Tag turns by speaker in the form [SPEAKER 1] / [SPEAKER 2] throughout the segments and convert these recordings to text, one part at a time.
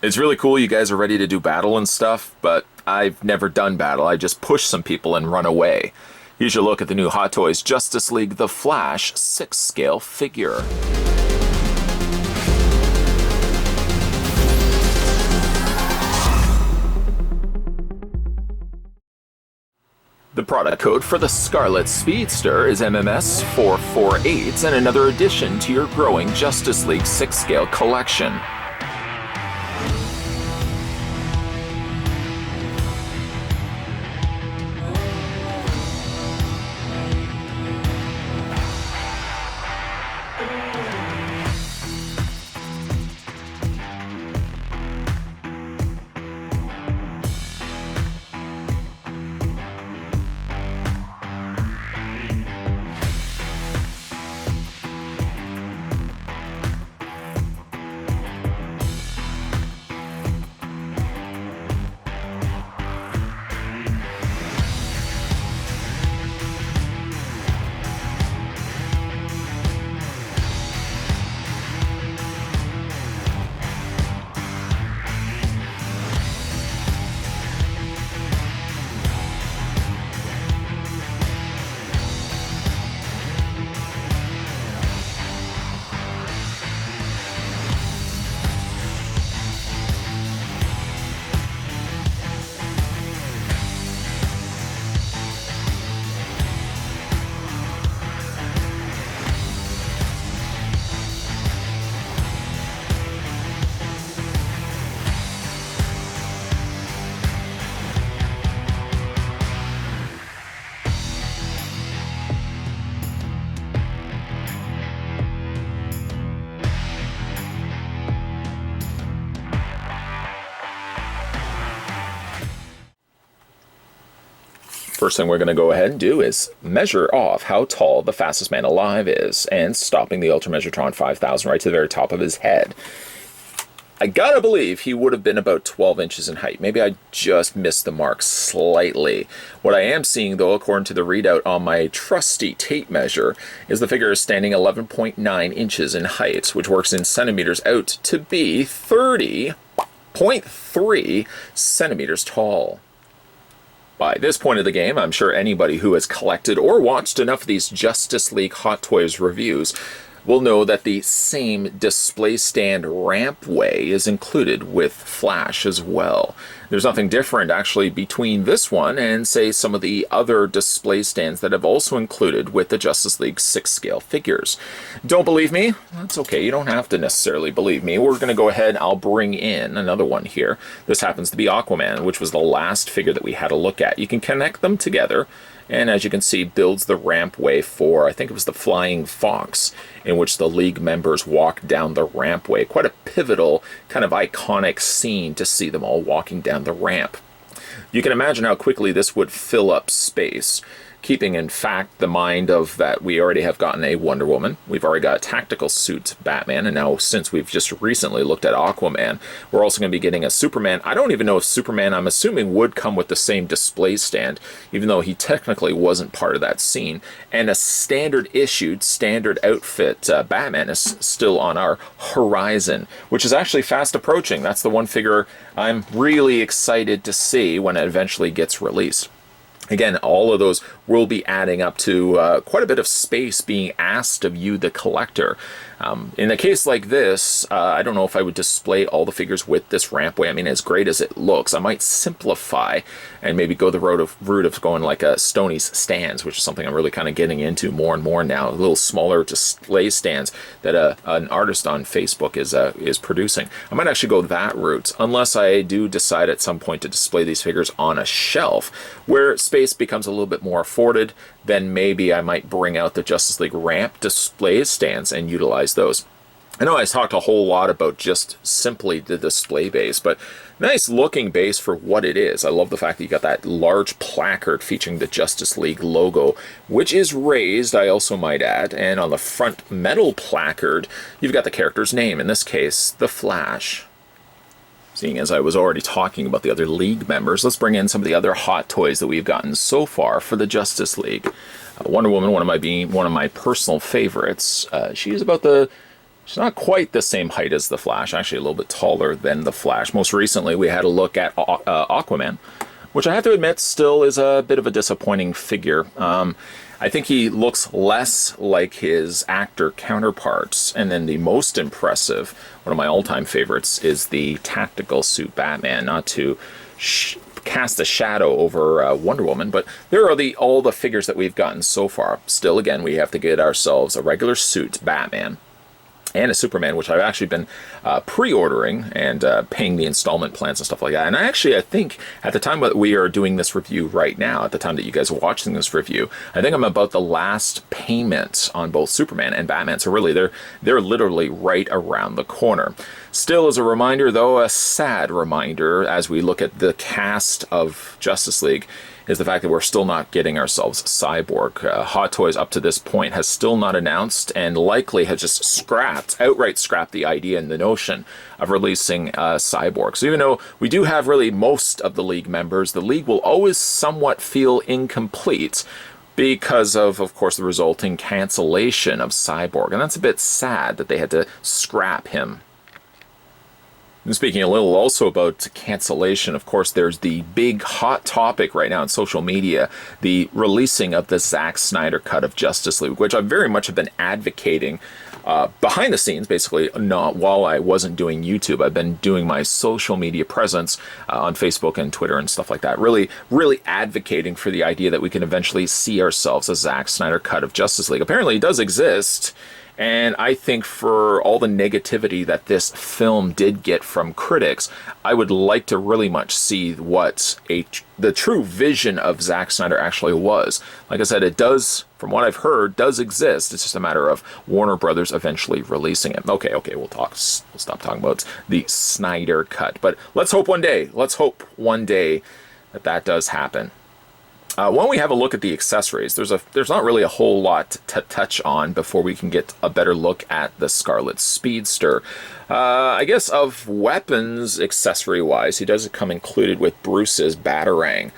[SPEAKER 1] It's really cool you guys are ready to do battle and stuff, but I've never done battle. I just push some people and run away. Here's your look at the new Hot Toys Justice League The Flash 6-scale figure. The product code for the Scarlet Speedster is MMS448, and another addition to your growing Justice League 6-scale collection. First thing we're going to go ahead and do is measure off how tall the fastest man alive is, and stopping the Ultra Measure-Tron 5000 right to the very top of his head. I gotta believe he would have been about 12 inches in height. Maybe I just missed the mark slightly. What I am seeing, though, according to the readout on my trusty tape measure, is the figure is standing 11.9 inches in height, which works in centimeters out to be 30.3 centimeters tall. By this point of the game, I'm sure anybody who has collected or watched enough of these Justice League Hot Toys reviews will know that the same display stand rampway is included with Flash as well. There's nothing different actually between this one and, say, some of the other display stands that have also included with the Justice League 6-scale figures. Don't believe me? That's okay, you don't have to necessarily believe me. We're going to go ahead, I'll bring in another one here. This happens to be Aquaman, which was the last figure that we had a look at. You can connect them together, and as you can see, builds the rampway for, I think it was the Flying Fox, in which the League members walk down the rampway. Quite a pivotal, kind of iconic scene to see them all walking down the ramp. You can imagine how quickly this would fill up space, keeping in fact the mind of that we already have gotten a Wonder Woman, we've already got a tactical suit Batman, and now since we've just recently looked at Aquaman, we're also going to be getting a Superman. I don't even know if Superman, I'm assuming, would come with the same display stand, even though he technically wasn't part of that scene, and a standard issued, standard outfit Batman is still on our horizon, which is actually fast approaching. That's the one figure I'm really excited to see when it eventually gets released. Again, all of those will be adding up to quite a bit of space being asked of you, the collector. In a case like this, I don't know if I would display all the figures with this rampway. I mean, as great as it looks, I might simplify and maybe go the route of going like a Stoney's stands, which is something I'm really kind of getting into more and more now. A little smaller display stands that an artist on Facebook is producing. I might actually go that route, unless I do decide at some point to display these figures on a shelf where space becomes a little bit more afforded. Then maybe I might bring out the Justice League ramp display stands and utilize those. I know I talked a whole lot about just simply the display base, but nice looking base for what it is. I love the fact that you got that large placard featuring the Justice League logo, which is raised, I also might add, and on the front metal placard, you've got the character's name, in this case, The Flash. Seeing as I was already talking about the other League members, let's bring in some of the other hot toys that we've gotten so far for the Justice League. Wonder Woman, one of my personal favorites. She's She's not quite the same height as the Flash, actually a little bit taller than the Flash. Most recently, we had a look at Aquaman, which I have to admit still is a bit of a disappointing figure. I think he looks less like his actor counterparts. And then the most impressive, one of my all-time favorites, is the tactical suit Batman. Not to cast a shadow over Wonder Woman, but there are all the figures that we've gotten so far. Still, again, we have to get ourselves a regular suit Batman and a Superman, which I've actually been pre-ordering and paying the installment plans and stuff like that. And I think at the time that we are doing this review right now, at the time that you guys are watching this review, I think I'm about the last payment on both Superman and Batman. So really, they're literally right around the corner. Still, as a reminder, though, a sad reminder as we look at the cast of Justice League, is the fact that we're still not getting ourselves Cyborg. Hot Toys up to this point has still not announced and likely has just outright scrapped the idea and the notion of releasing Cyborg. So even though we do have really most of the League members, the League will always somewhat feel incomplete because of course, the resulting cancellation of Cyborg. And that's a bit sad that they had to scrap him. And speaking a little also about cancellation, of course, there's the big hot topic right now on social media, the releasing of the Zack Snyder cut of Justice League, which I very much have been advocating behind the scenes, basically, not while I wasn't doing YouTube. I've been doing my social media presence on Facebook and Twitter and stuff like that, really advocating for the idea that we can eventually see ourselves a Zack Snyder cut of Justice League. Apparently it does exist. And I think for all the negativity that this film did get from critics, I would like to really much see what the true vision of Zack Snyder actually was. Like I said, it does, from what I've heard, does exist. It's just a matter of Warner Brothers eventually releasing it. Okay, we'll stop talking about the Snyder cut. But let's hope one day that does happen. When we have a look at the accessories, there's not really a whole lot to touch on before we can get a better look at the Scarlet Speedster. I guess of weapons, accessory-wise, he does come included with Bruce's Batarang.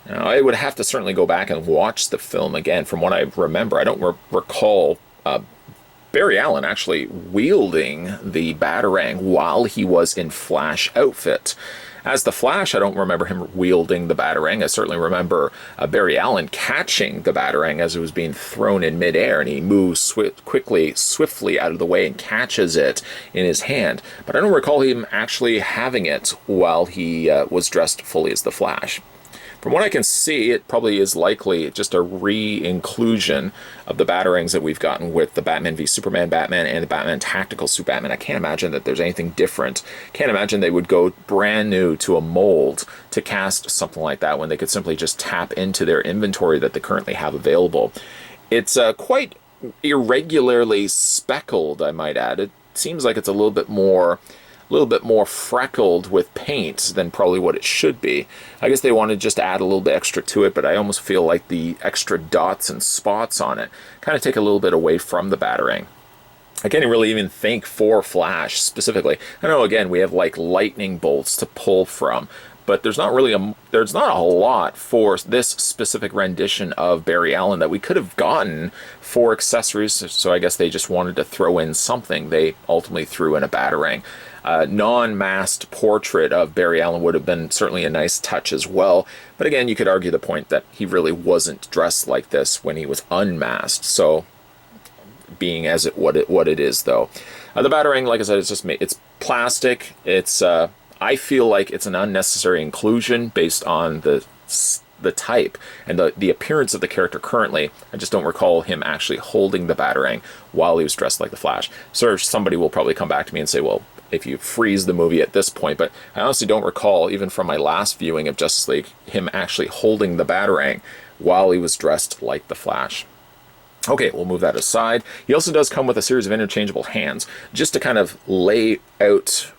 [SPEAKER 1] Now, I would have to certainly go back and watch the film again. From what I remember, I don't recall Barry Allen actually wielding the Batarang while he was in Flash outfit. As the Flash, I don't remember him wielding the Batarang. I certainly remember Barry Allen catching the Batarang as it was being thrown in midair, and he moves swiftly out of the way and catches it in his hand. But I don't recall him actually having it while he was dressed fully as the Flash. From what I can see, it probably is likely just a re-inclusion of the Batarangs that we've gotten with the Batman v Superman Batman and the Batman Tactical Suit Batman. I can't imagine that there's anything different. Can't imagine they would go brand new to a mold to cast something like that when they could simply just tap into their inventory that they currently have available. It's quite irregularly speckled, I might add. It seems like it's a little bit more freckled with paint than probably what it should be. I guess they wanted just to add a little bit extra to it, but I almost feel like the extra dots and spots on it kind of take a little bit away from the Batarang. I can't really even think for Flash specifically. I know, again, we have like lightning bolts to pull from, but there's not a lot for this specific rendition of Barry Allen that we could have gotten for accessories, so I guess they just wanted to throw in something. They ultimately threw in a Batarang. Non-masked portrait of Barry Allen would have been certainly a nice touch as well, but again, you could argue the point that he really wasn't dressed like this when he was unmasked, so being as what it is, though. The Batarang, like I said, it's plastic. I feel like it's an unnecessary inclusion based on the type and the appearance of the character currently. I just don't recall him actually holding the Batarang while he was dressed like the Flash. So somebody will probably come back to me and say, well, if you freeze the movie at this point, but I honestly don't recall, even from my last viewing of Justice League, him actually holding the Batarang while he was dressed like the Flash. Okay, we'll move that aside. He also does come with a series of interchangeable hands, just to kind of lay out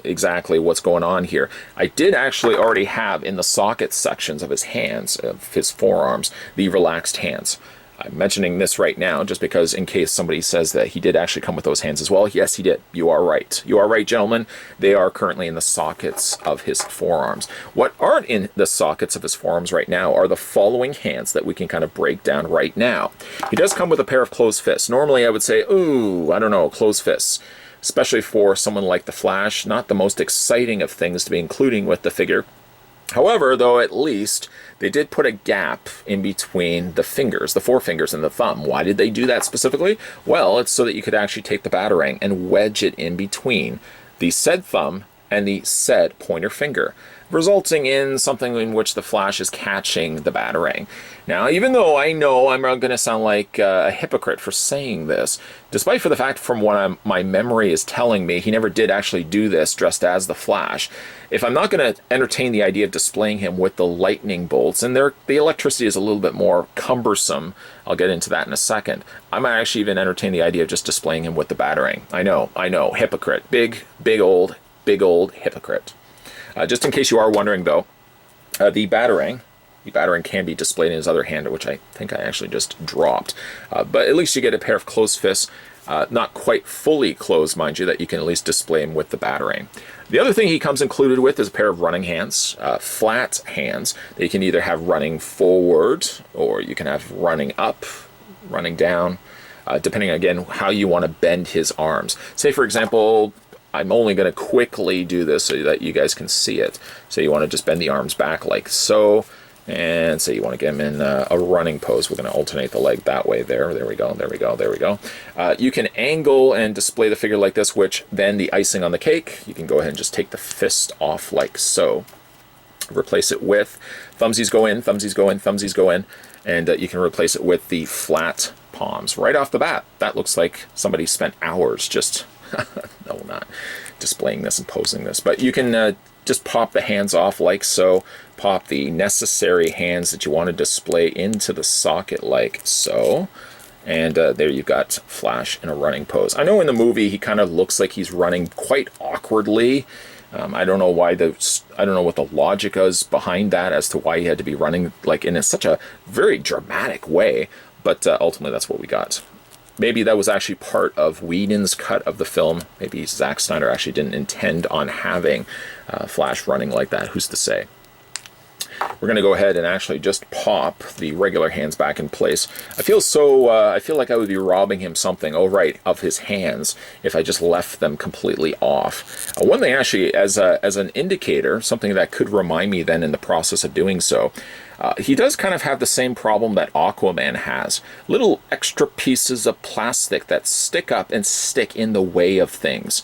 [SPEAKER 1] exactly what's going on here. I did actually already have in the socket sections of his hands, of his forearms, the relaxed hands. I'm mentioning this right now just because in case somebody says that he did actually come with those hands as well. Yes, he did. You are right. You are right, gentlemen. They are currently in the sockets of his forearms. What aren't in the sockets of his forearms right now are the following hands that we can kind of break down right now. He does come with a pair of closed fists. Normally I would say, ooh, I don't know, closed fists. Especially for someone like the Flash, not the most exciting of things to be including with the figure. However, though, at least they did put a gap in between the fingers, the forefingers and the thumb. Why did they do that specifically? Well, it's so that you could actually take the Batarang and wedge it in between the said thumb and the said pointer finger, resulting in something in which the Flash is catching the Batarang. Now, even though I know I'm going to sound like a hypocrite for saying this, despite for the fact from what my memory is telling me, he never did actually do this dressed as the Flash. If I'm not going to entertain the idea of displaying him with the lightning bolts, and the electricity is a little bit more cumbersome, I'll get into that in a second, I might actually even entertain the idea of just displaying him with the Batarang. I know, hypocrite. Big old hypocrite. Just in case you are wondering, though, the Batarang can be displayed in his other hand, which I think I actually just dropped. But at least you get a pair of closed fists, not quite fully closed, mind you, that you can at least display him with the Batarang. The other thing he comes included with is a pair of running hands, flat hands. That you can either have running forward, or you can have running up, running down, depending, again, how you want to bend his arms. Say, for example, I'm only going to quickly do this so that you guys can see it. So you want to just bend the arms back like so, and say you want to get him in a running pose. We're going to alternate the leg that way. There we go. You can angle and display the figure like this, which then the icing on the cake, you can go ahead and just take the fist off like so. Replace it with thumbsies go in, thumbsies go in, and you can replace it with the flat palms right off the bat. That looks like somebody spent hours just no, not displaying this and posing this, but you can just pop the hands off like so, pop the necessary hands that you want to display into the socket like so, and there you've got Flash in a running pose. I know in the movie he kind of looks like he's running quite awkwardly. I don't know why I don't know what the logic is behind that as to why he had to be running like in such a very dramatic way, but ultimately that's what we got. Maybe that was actually part of Whedon's cut of the film. Maybe Zack Snyder actually didn't intend on having Flash running like that. Who's to say? We're going to go ahead and actually just pop the regular hands back in place. I feel like I would be robbing him something, of his hands if I just left them completely off. One thing actually, as an indicator, something that could remind me then in the process of doing so, he does kind of have the same problem that Aquaman has. Little extra pieces of plastic that stick up and stick in the way of things.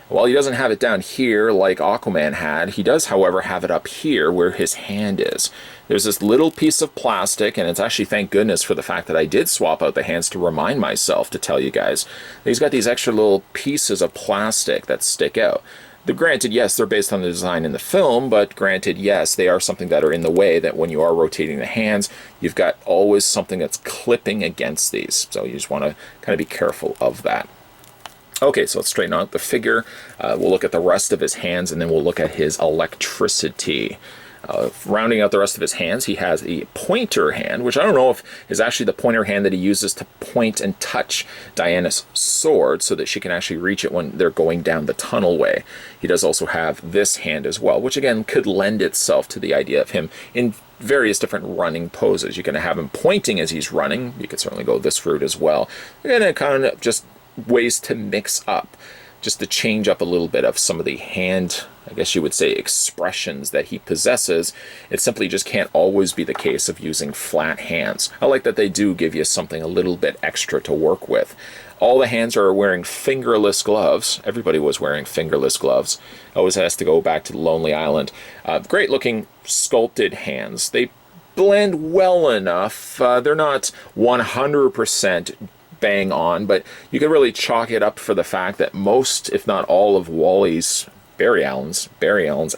[SPEAKER 1] While he doesn't have it down here like Aquaman had, he does, however, have it up here where his hand is. There's this little piece of plastic, and it's actually, thank goodness for the fact that I did swap out the hands to remind myself to tell you guys. He's got these extra little pieces of plastic that stick out. Granted, yes, they're based on the design in the film, but granted, yes, they are something that are in the way that when you are rotating the hands, you've got always something that's clipping against these. So you just want to kind of be careful of that. Okay, so let's straighten out the figure. We'll look at the rest of his hands, and then we'll look at his electricity. Rounding out the rest of his hands, he has a pointer hand, which I don't know if is actually the pointer hand that he uses to point and touch Diana's sword so that she can actually reach it when they're going down the tunnel way. He does also have this hand as well, which again could lend itself to the idea of him in various different running poses. You can have him pointing as he's running. You could certainly go this route as well. And it kind of just ways to mix up, just to change up a little bit of some of the hand, I guess you would say, expressions that he possesses. It simply just can't always be the case of using flat hands. I like that they do give you something a little bit extra to work with. All the hands are wearing fingerless gloves. Everybody was wearing fingerless gloves. Always has to go back to the Lonely Island. Great looking sculpted hands. They blend well enough. They're not 100% bang on, but you can really chalk it up for the fact that most, if not all, of Barry Allen's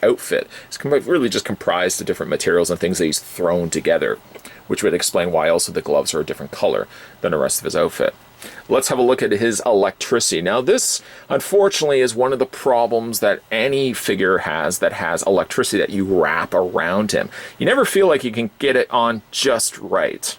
[SPEAKER 1] outfit is really just comprised of different materials and things that he's thrown together, which would explain why also the gloves are a different color than the rest of his outfit. Let's have a look at his electricity. Now this, unfortunately, is one of the problems that any figure has that has electricity that you wrap around him. You never feel like you can get it on just right.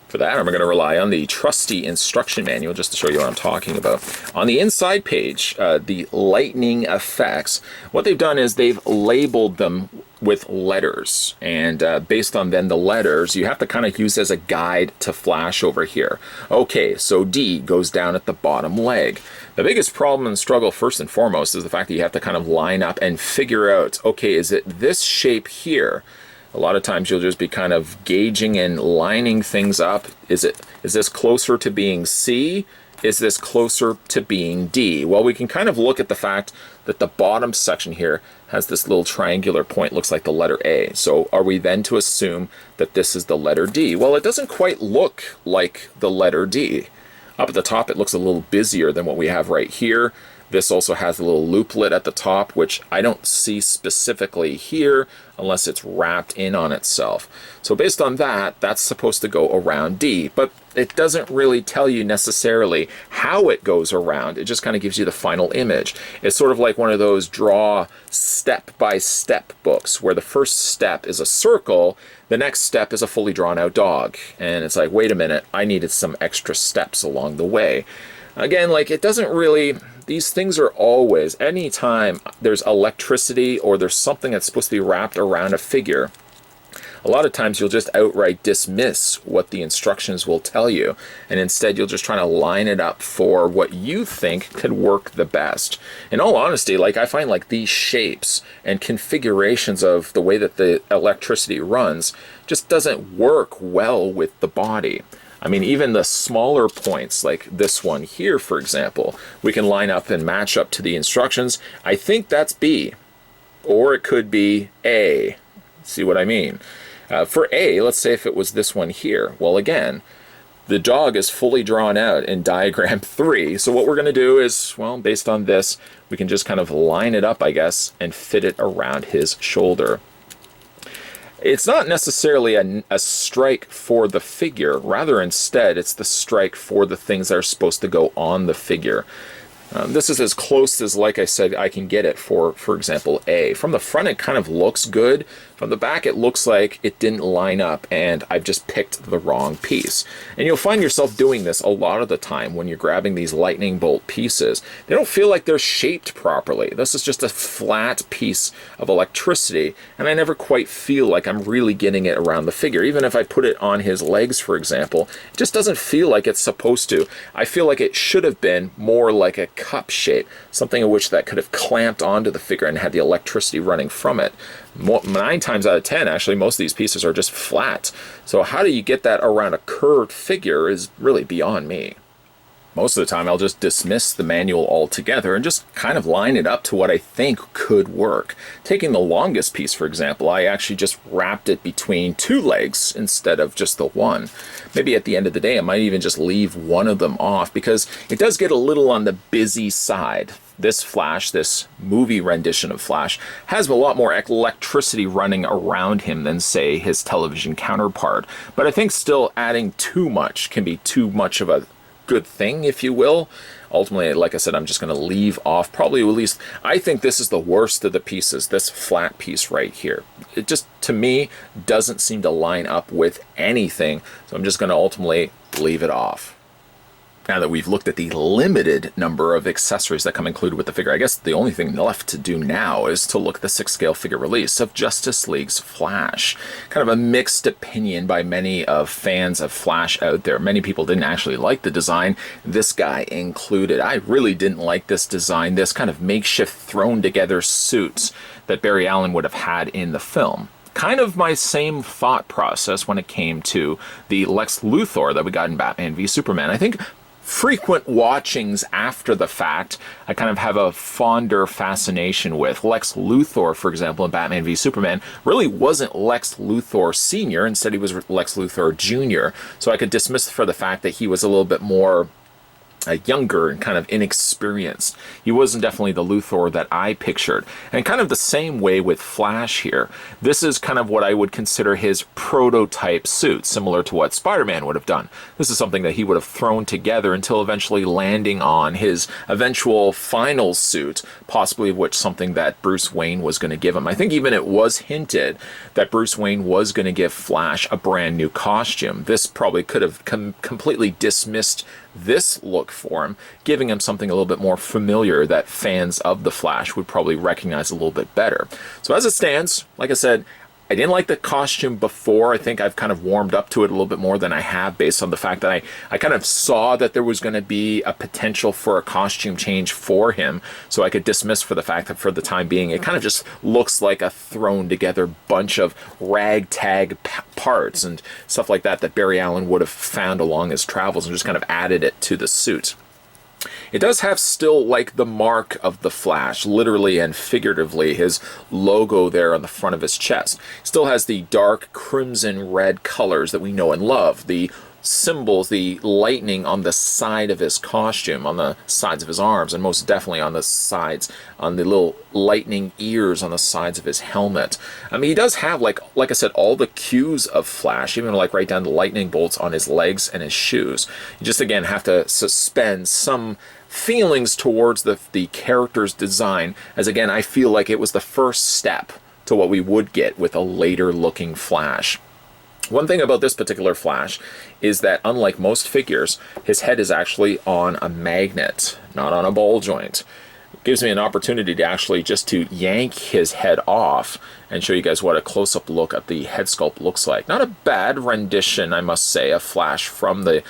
[SPEAKER 1] For that, I'm going to rely on the trusty instruction manual just to show you what I'm talking about. On the inside page, the lightning effects, what they've done is they've labeled them with letters. And based on then the letters, you have to kind of use as a guide to flash over here. Okay, so D goes down at the bottom leg. The biggest problem and struggle, first and foremost, is the fact that you have to kind of line up and figure out, okay, is it this shape here? A lot of times you'll just be kind of gauging and lining things up. Is this closer to being C? Is this closer to being D? Well, we can kind of look at the fact that the bottom section here has this little triangular point, looks like the letter A. So are we then to assume that this is the letter D? Well, it doesn't quite look like the letter D. Up at the top, it looks a little busier than what we have right here. This also has a little looplet at the top, which I don't see specifically here unless it's wrapped in on itself. So based on that, that's supposed to go around D, but it doesn't really tell you necessarily how it goes around. It just kind of gives you the final image. It's sort of like one of those draw step-by-step books where the first step is a circle, the next step is a fully drawn out dog. And it's like, wait a minute, I needed some extra steps along the way. Again, like it doesn't really, these things are always, anytime there's electricity or there's something that's supposed to be wrapped around a figure, a lot of times you'll just outright dismiss what the instructions will tell you, and instead you'll just try to line it up for what you think could work the best. In all honesty, like I find like these shapes and configurations of the way that the electricity runs just doesn't work well with the body. I mean, even the smaller points, like this one here, for example, we can line up and match up to the instructions. I think that's B, or it could be A. See what I mean? For A, let's say if it was this one here. Well, again, the dog is fully drawn out in diagram 3. So what we're going to do is, well, based on this, we can just kind of line it up, I guess, and fit it around his shoulder. It's not necessarily a strike for the figure, rather instead it's the strike for the things that are supposed to go on the figure. This is as close as, like I said, I can get it for example, A. From the front, it kind of looks good. From the back, it looks like it didn't line up and I've just picked the wrong piece. And you'll find yourself doing this a lot of the time when you're grabbing these lightning bolt pieces. They don't feel like they're shaped properly. This is just a flat piece of electricity, and I never quite feel like I'm really getting it around the figure. Even if I put it on his legs, for example, it just doesn't feel like it's supposed to. I feel like it should have been more like a cup shape, something in which that could have clamped onto the figure and had the electricity running from it. 9 times out of 10, actually, most of these pieces are just flat. So how do you get that around a curved figure is really beyond me. Most of the time, I'll just dismiss the manual altogether and just kind of line it up to what I think could work. Taking the longest piece, for example, I actually just wrapped it between 2 legs instead of just the one. Maybe at the end of the day, I might even just leave one of them off because it does get a little on the busy side. This Flash, this movie rendition of Flash, has a lot more electricity running around him than, say, his television counterpart. But I think still adding too much can be too much of a good thing, if you will. Ultimately, like I said, I'm just going to leave off probably at least, I think this is the worst of the pieces, this flat piece right here. It just, to me, doesn't seem to line up with anything, so I'm just going to ultimately leave it off. Now that we've looked at the limited number of accessories that come included with the figure, I guess the only thing left to do now is to look at the 6-scale figure release of Justice League's Flash. Kind of a mixed opinion by many of fans of Flash out there. Many people didn't actually like the design, this guy included. I really didn't like this design, this kind of makeshift thrown together suits that Barry Allen would have had in the film. Kind of my same thought process when it came to the Lex Luthor that we got in Batman v Superman. I think frequent watchings after the fact, I kind of have a fonder fascination with. Lex Luthor, for example, in Batman v Superman, really wasn't Lex Luthor Sr., instead he was Lex Luthor Jr., so I could dismiss for the fact that he was a little bit more younger and kind of inexperienced. He wasn't definitely the Luthor that I pictured. And kind of the same way with Flash here. This is kind of what I would consider his prototype suit, similar to what Spider-Man would have done. This is something that he would have thrown together until eventually landing on his eventual final suit, possibly of which something that Bruce Wayne was going to give him. I think even it was hinted that Bruce Wayne was going to give Flash a brand new costume. This probably could have completely dismissed this look for him, giving him something a little bit more familiar that fans of The Flash would probably recognize a little bit better. So as it stands, like I said, I didn't like the costume before. I think I've kind of warmed up to it a little bit more than I have based on the fact that I kind of saw that there was going to be a potential for a costume change for him. So I could dismiss for the fact that for the time being, it kind of just looks like a thrown together bunch of ragtag parts and stuff like that Barry Allen would have found along his travels and just kind of added it to the suit. It does have still like the mark of the Flash, literally and figuratively, his logo there on the front of his chest. Still has the dark crimson red colors that we know and love, the symbols, the lightning on the side of his costume, on the sides of his arms, and most definitely on the sides, on the little lightning ears on the sides of his helmet. I mean, he does have, like I said, all the cues of Flash, even like right down to lightning bolts on his legs and his shoes. You just, again, have to suspend some feelings towards the character's design, as again, I feel like it was the first step to what we would get with a later looking Flash. One thing about this particular Flash is that, unlike most figures, his head is actually on a magnet, not on a ball joint. It gives me an opportunity to actually just to yank his head off and show you guys what a close-up look at the head sculpt looks like. Not a bad rendition, I must say, of Flash from the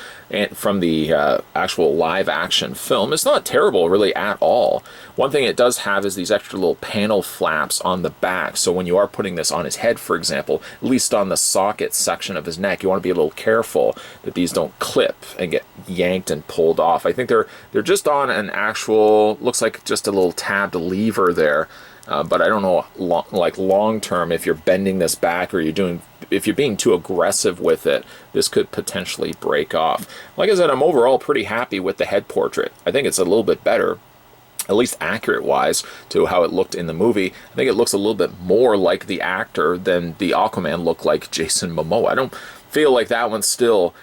[SPEAKER 1] actual live-action film. It's not terrible, really, at all. One thing it does have is these extra little panel flaps on the back, so when you are putting this on his head, for example, at least on the socket section of his neck, you want to be a little careful that these don't clip and get yanked and pulled off. I think they're just on an actual, looks like just a little tabbed lever there. But I don't know, long term, if you're bending this back or if you're being too aggressive with it, this could potentially break off. Like I said, I'm overall pretty happy with the head portrait. I think it's a little bit better, at least accurate-wise, to how it looked in the movie. I think it looks a little bit more like the actor than the Aquaman looked like Jason Momoa. I don't feel like that one still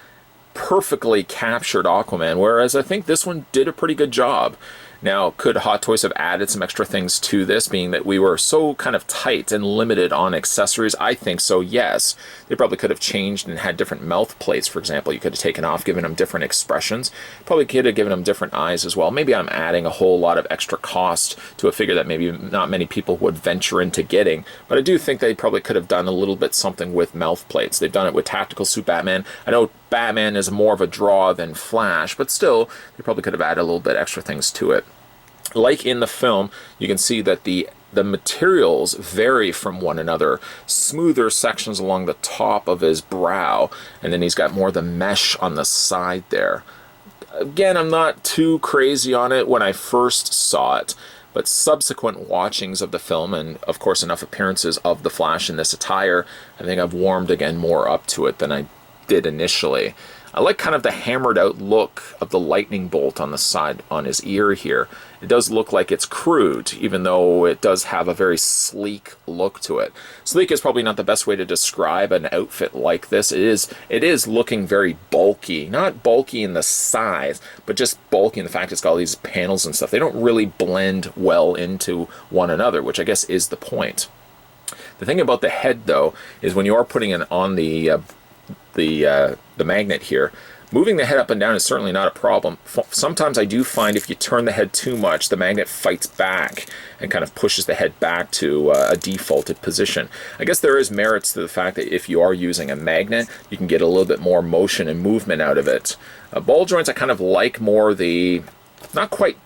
[SPEAKER 1] perfectly captured Aquaman, whereas I think this one did a pretty good job. Now, could Hot Toys have added some extra things to this, being that we were so kind of tight and limited on accessories? I think so, yes. They probably could have changed and had different mouth plates, for example. You could have taken off, given them different expressions. Probably could have given them different eyes as well. Maybe I'm adding a whole lot of extra cost to a figure that maybe not many people would venture into getting. But I do think they probably could have done a little bit something with mouth plates. They've done it with Tactical Suit Batman. I know Batman is more of a draw than Flash, but still, they probably could have added a little bit extra things to it. Like in the film, you can see that the materials vary from one another. Smoother sections along the top of his brow, and then he's got more of the mesh on the side there. Again, I'm not too crazy on it when I first saw it, but subsequent watchings of the film, and of course enough appearances of the Flash in this attire, I think I've warmed again more up to it than I did initially. I like kind of the hammered out look of the lightning bolt on the side on his ear here. It does look like it's crude, even though it does have a very sleek look to it. Sleek is probably not the best way to describe an outfit like this. It is looking very bulky. Not bulky in the size, but just bulky in the fact it's got all these panels and stuff. They don't really blend well into one another, which I guess is the point. The thing about the head, though, is when you are putting it on the magnet here, moving the head up and down is certainly not a problem. Sometimes I do find if you turn the head too much, the magnet fights back and kind of pushes the head back to a defaulted position. I guess there is merits to the fact that if you are using a magnet, you can get a little bit more motion and movement out of it. Ball joints, I kind of like more the, not quite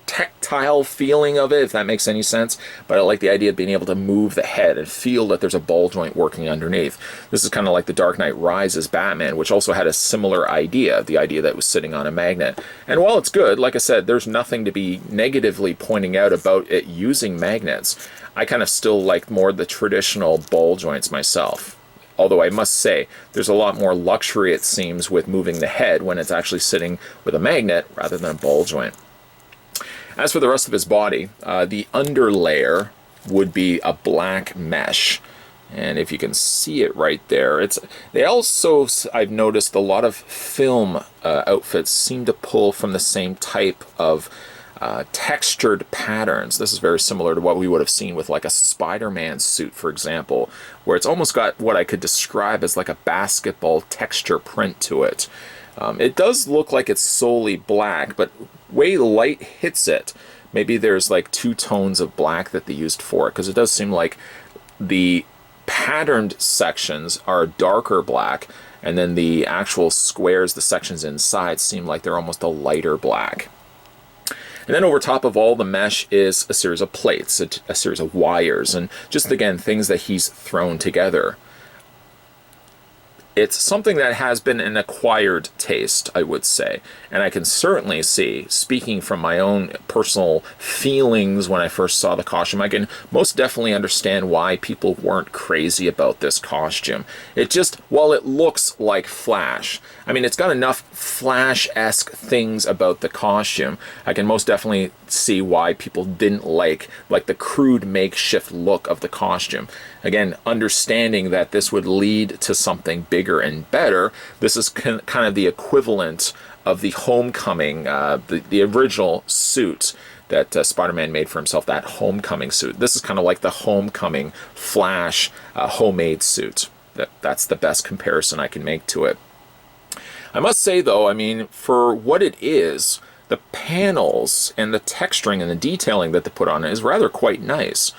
[SPEAKER 1] tactile feeling of it, if that makes any sense, but I like the idea of being able to move the head and feel that there's a ball joint working underneath. This is kind of like the Dark Knight Rises Batman, which also had a similar idea, the idea that it was sitting on a magnet. And while it's good, like I said, there's nothing to be negatively pointing out about it using magnets. I kind of still like more the traditional ball joints myself. Although I must say, there's a lot more luxury, it seems, with moving the head when it's actually sitting with a magnet rather than a ball joint. As for the rest of his body, the underlayer would be a black mesh. And if you can see it right there, they also, I've noticed, a lot of film outfits seem to pull from the same type of textured patterns. This is very similar to what we would have seen with like a Spider-Man suit, for example, where it's almost got what I could describe as like a basketball texture print to it. It does look like it's solely black, but way light hits it, maybe there's like 2 tones of black that they used for it, because it does seem like the patterned sections are darker black, and then the actual squares, the sections inside, seem like they're almost a lighter black. And then over top of all the mesh is a series of plates, a series of wires, and just again, things that he's thrown together. It's something that has been an acquired taste, I would say. And I can certainly see, speaking from my own personal feelings when I first saw the costume, I can most definitely understand why people weren't crazy about this costume. It just, while it looks like Flash, I mean, it's got enough Flash-esque things about the costume. I can most definitely see why people didn't like the crude makeshift look of the costume. Again, understanding that this would lead to something bigger and better, this is kind of the equivalent of the Homecoming, the original suit that Spider-Man made for himself, that Homecoming suit. This is kind of like the Homecoming Flash homemade suit. That's the best comparison I can make to it. I must say, though, I mean, for what it is, the panels and the texturing and the detailing that they put on it is rather quite nice.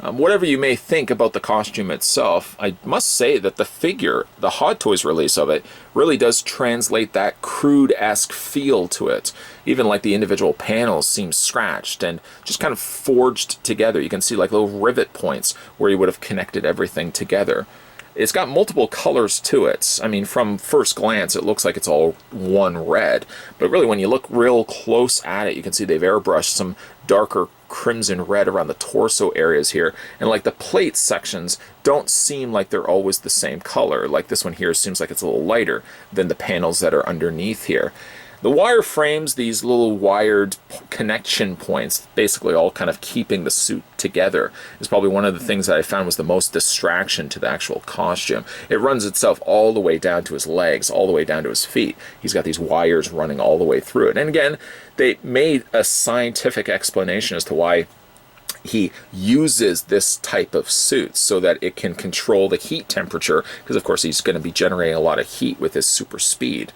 [SPEAKER 1] Whatever you may think about the costume itself, I must say that the figure, the Hot Toys release of it, really does translate that crude-esque feel to it. Even like the individual panels seem scratched and just kind of forged together. You can see like little rivet points where you would have connected everything together. It's got multiple colors to it. I mean, from first glance, it looks like it's all one red. But really, when you look real close at it, you can see they've airbrushed some darker crimson red around the torso areas here. And like the plate sections don't seem like they're always the same color. Like this one here seems like it's a little lighter than the panels that are underneath here. The wire frames, these little wired connection points, basically all kind of keeping the suit together, is probably one of the things that I found was the most distraction to the actual costume. It runs itself all the way down to his legs, all the way down to his feet. He's got these wires running all the way through it. And again, they made a scientific explanation as to why he uses this type of suit so that it can control the heat temperature, because of course he's going to be generating a lot of heat with his super speed.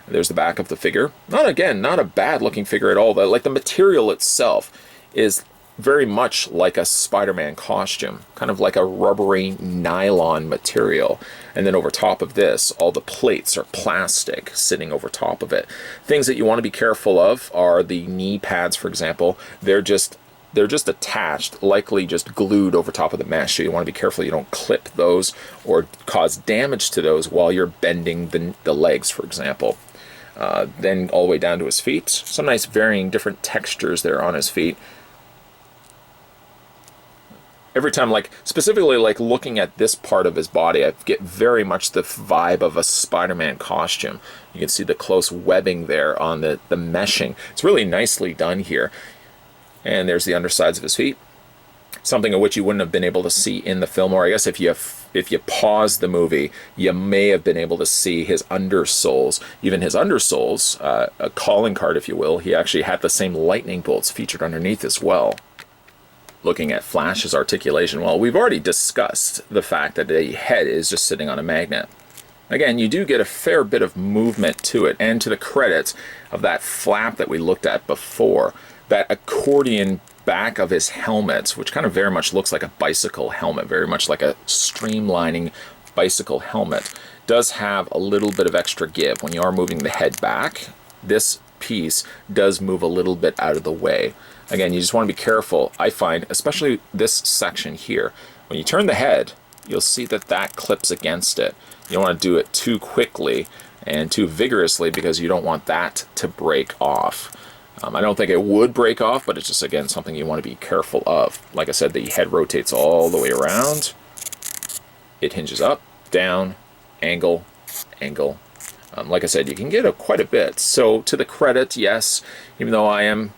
[SPEAKER 1] There's the back of the figure. Not a bad looking figure at all. Like the material itself is very much like a Spider-Man costume, kind of like a rubbery nylon material. And then over top of this, all the plates are plastic sitting over top of it. Things that you want to be careful of are the knee pads, for example. They're just attached, likely just glued over top of the mesh, so you want to be careful you don't clip those or cause damage to those while you're bending the legs, for example. Then all the way down to his feet. Some nice varying different textures there on his feet. Every time, specifically looking at this part of his body, I get very much the vibe of a Spider-Man costume. You can see the close webbing there on the meshing. It's really nicely done here. And there's the undersides of his feet. Something of which you wouldn't have been able to see in the film, or I guess if you pause the movie, you may have been able to see his undersoles. Even his undersoles, a calling card, if you will, he actually had the same lightning bolts featured underneath as well. Looking at Flash's articulation, well, we've already discussed the fact that the head is just sitting on a magnet. Again, you do get a fair bit of movement to it, and to the credit of that flap that we looked at before, that accordion back of his helmet, which kind of very much looks like a bicycle helmet, very much like a streamlining bicycle helmet, does have a little bit of extra give. When you are moving the head back, this piece does move a little bit out of the way. Again, you just want to be careful, I find, especially this section here. When you turn the head, you'll see that clips against it. You don't want to do it too quickly and too vigorously because you don't want that to break off. I don't think it would break off, but it's just, again, something you want to be careful of. Like I said, the head rotates all the way around. It hinges up, down, angle, angle. Like I said, you can get quite a bit. So to the credit, yes, even though I am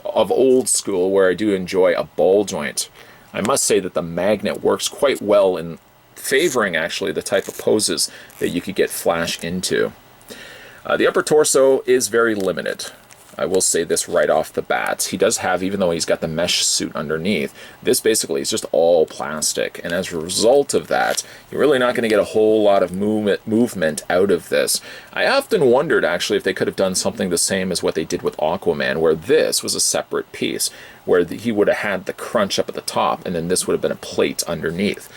[SPEAKER 1] of old school where I do enjoy a ball joint, I must say that the magnet works quite well in favoring actually the type of poses that you could get Flash into. The upper torso is very limited. I will say this right off the bat. He does have, even though he's got the mesh suit underneath, this basically is just all plastic. And as a result of that, you're really not going to get a whole lot of movement out of this. I often wondered, actually, if they could have done something the same as what they did with Aquaman, where this was a separate piece, where he would have had the crunch up at the top, and then this would have been a plate underneath.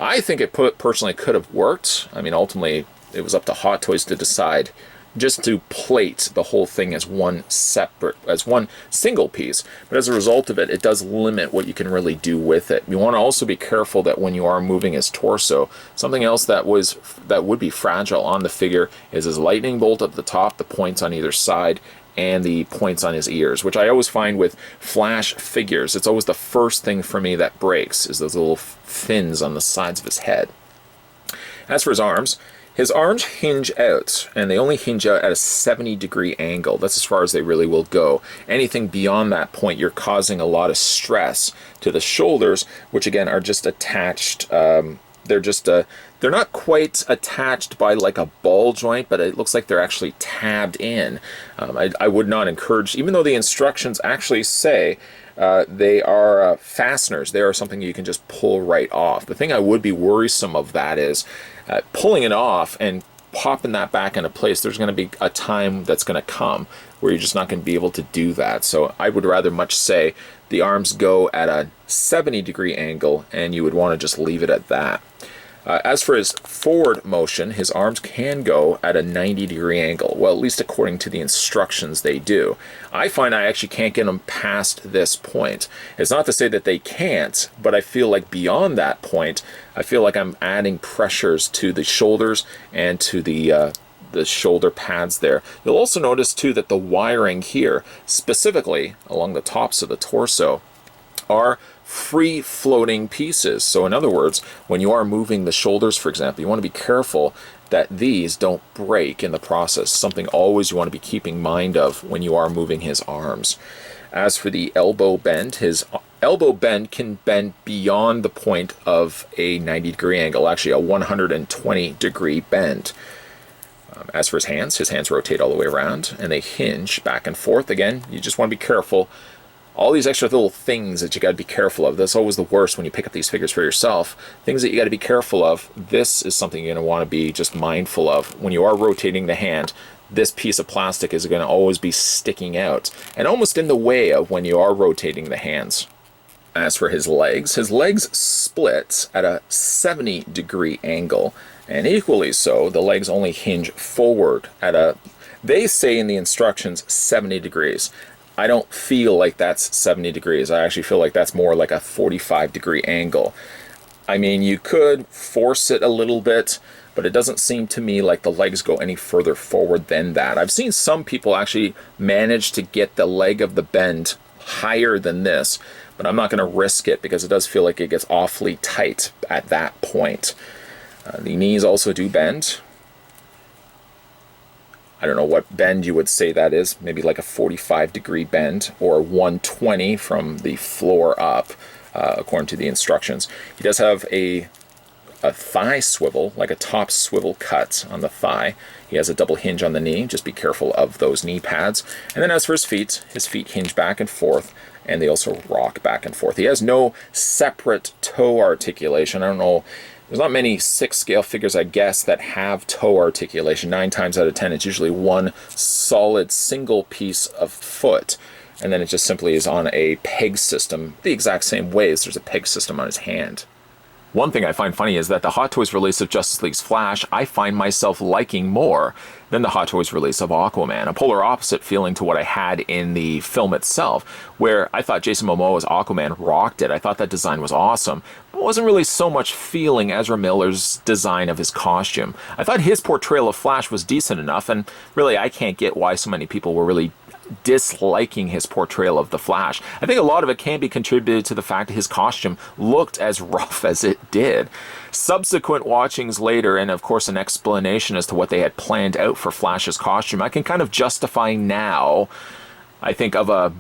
[SPEAKER 1] I think it personally could have worked. I mean, ultimately, it was up to Hot Toys to decide just to plate the whole thing as one single piece. But as a result of it, it does limit what you can really do with it. You want to also be careful that when you are moving his torso, something else that would be fragile on the figure is his lightning bolt at the top, the points on either side, and the points on his ears, which I always find with Flash figures, it's always the first thing for me that breaks, is those little fins on the sides of his head. As for his arms hinge out, and they only hinge out at a 70-degree angle. That's as far as they really will go. Anything beyond that point, you're causing a lot of stress to the shoulders, which again are just attached. They're not quite attached by like a ball joint, but it looks like they're actually tabbed in. I would not encourage, even though the instructions actually say they are fasteners. They are something you can just pull right off. The thing I would be worrisome of that is pulling it off and popping that back into place. There's going to be a time that's going to come where you're just not going to be able to do that. So I would rather much say the arms go at a 70-degree angle, and you would want to just leave it at that. As for his forward motion, his arms can go at a 90-degree angle. Well, at least according to the instructions they do. I find I actually can't get them past this point. It's not to say that they can't, but I feel like beyond that point, I feel like I'm adding pressures to the shoulders and to the shoulder pads there. You'll also notice too that the wiring here, specifically along the tops of the torso, are free-floating pieces. So in other words, when you are moving the shoulders, for example, you want to be careful that these don't break in the process. Something always you want to be keeping mind of when you are moving his arms. As for the elbow bend, his elbow bend can bend beyond the point of a 90-degree angle, actually a 120-degree bend. As for his hands rotate all the way around, and they hinge back and forth. Again, you just want to be careful. All these extra little things that you got to be careful of. That's always the worst when you pick up these figures for yourself. Things that you got to be careful of. This is something you're going to want to be just mindful of. When you are rotating the hand, this piece of plastic is going to always be sticking out and almost in the way of when you are rotating the hands. As for his legs split at a 70-degree angle, and equally so, the legs only hinge forward at they say in the instructions 70 degrees. I don't feel like that's 70 degrees. I actually feel like that's more like a 45-degree angle. I mean, you could force it a little bit, but it doesn't seem to me like the legs go any further forward than that. I've seen some people actually manage to get the leg of the bend higher than this, but I'm not going to risk it because it does feel like it gets awfully tight at that point. The knees also do bend. I don't know what bend you would say that is, maybe like a 45-degree bend or 120 from the floor up, according to the instructions. He does have a thigh swivel, like a top swivel cut on the thigh. He has a double hinge on the knee. Just be careful of those knee pads. And then as for his feet hinge back and forth, and they also rock back and forth. He has no separate toe articulation. I don't know. There's not many 6-scale figures, I guess, that have toe articulation. 9 times out of 10, it's usually one solid single piece of foot, and then it just simply is on a peg system, the exact same way as there's a peg system on his hand. One thing I find funny is that the Hot Toys release of Justice League's Flash, I find myself liking more than the Hot Toys release of Aquaman. A polar opposite feeling to what I had in the film itself, where I thought Jason Momoa's Aquaman rocked it. I thought that design was awesome, but wasn't really so much feeling Ezra Miller's design of his costume. I thought his portrayal of Flash was decent enough, and really I can't get why so many people were really disliking his portrayal of the Flash. I think a lot of it can be contributed to the fact that his costume looked as rough as it did. Subsequent watchings later, and of course an explanation as to what they had planned out for Flash's costume, I can kind of justify now, I think, of a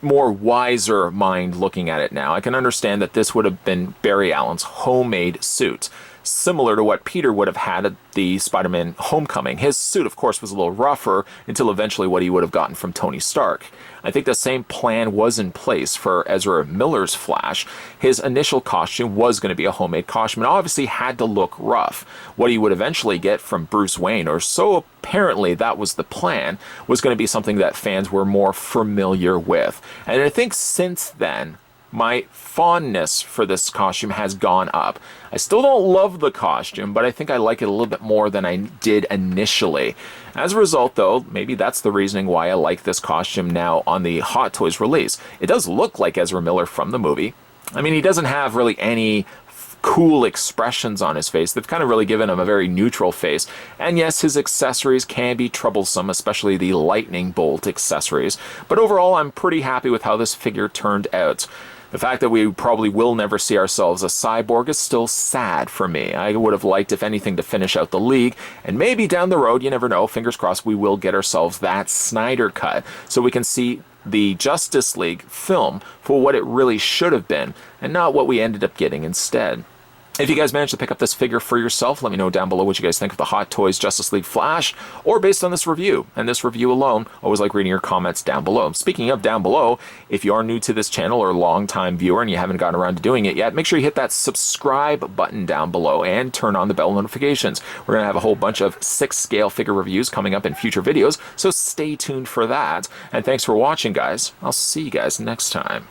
[SPEAKER 1] more wiser mind looking at it now. I can understand that this would have been Barry Allen's homemade suit, similar to what Peter would have had at the Spider-Man Homecoming. His suit, of course, was a little rougher until eventually what he would have gotten from Tony Stark. I think the same plan was in place for Ezra Miller's Flash. His initial costume was going to be a homemade costume and obviously had to look rough. What he would eventually get from Bruce Wayne, or so apparently that was the plan, was going to be something that fans were more familiar with. And I think since then, my fondness for this costume has gone up. I still don't love the costume, but I think I like it a little bit more than I did initially. As a result, though, maybe that's the reasoning why I like this costume now on the Hot Toys release. It does look like Ezra Miller from the movie. I mean, he doesn't have really any cool expressions on his face. They've kind of really given him a very neutral face. And yes, his accessories can be troublesome, especially the lightning bolt accessories. But overall, I'm pretty happy with how this figure turned out. The fact that we probably will never see ourselves a Cyborg is still sad for me. I would have liked, if anything, to finish out the League, and maybe down the road, you never know, fingers crossed, we will get ourselves that Snyder Cut, so we can see the Justice League film for what it really should have been, and not what we ended up getting instead. If you guys managed to pick up this figure for yourself, let me know down below what you guys think of the Hot Toys Justice League Flash, or based on this review. And this review alone, always like reading your comments down below. Speaking of down below, if you are new to this channel or a long-time viewer and you haven't gotten around to doing it yet, make sure you hit that subscribe button down below and turn on the bell notifications. We're going to have a whole bunch of 6-scale figure reviews coming up in future videos, so stay tuned for that. And thanks for watching, guys. I'll see you guys next time.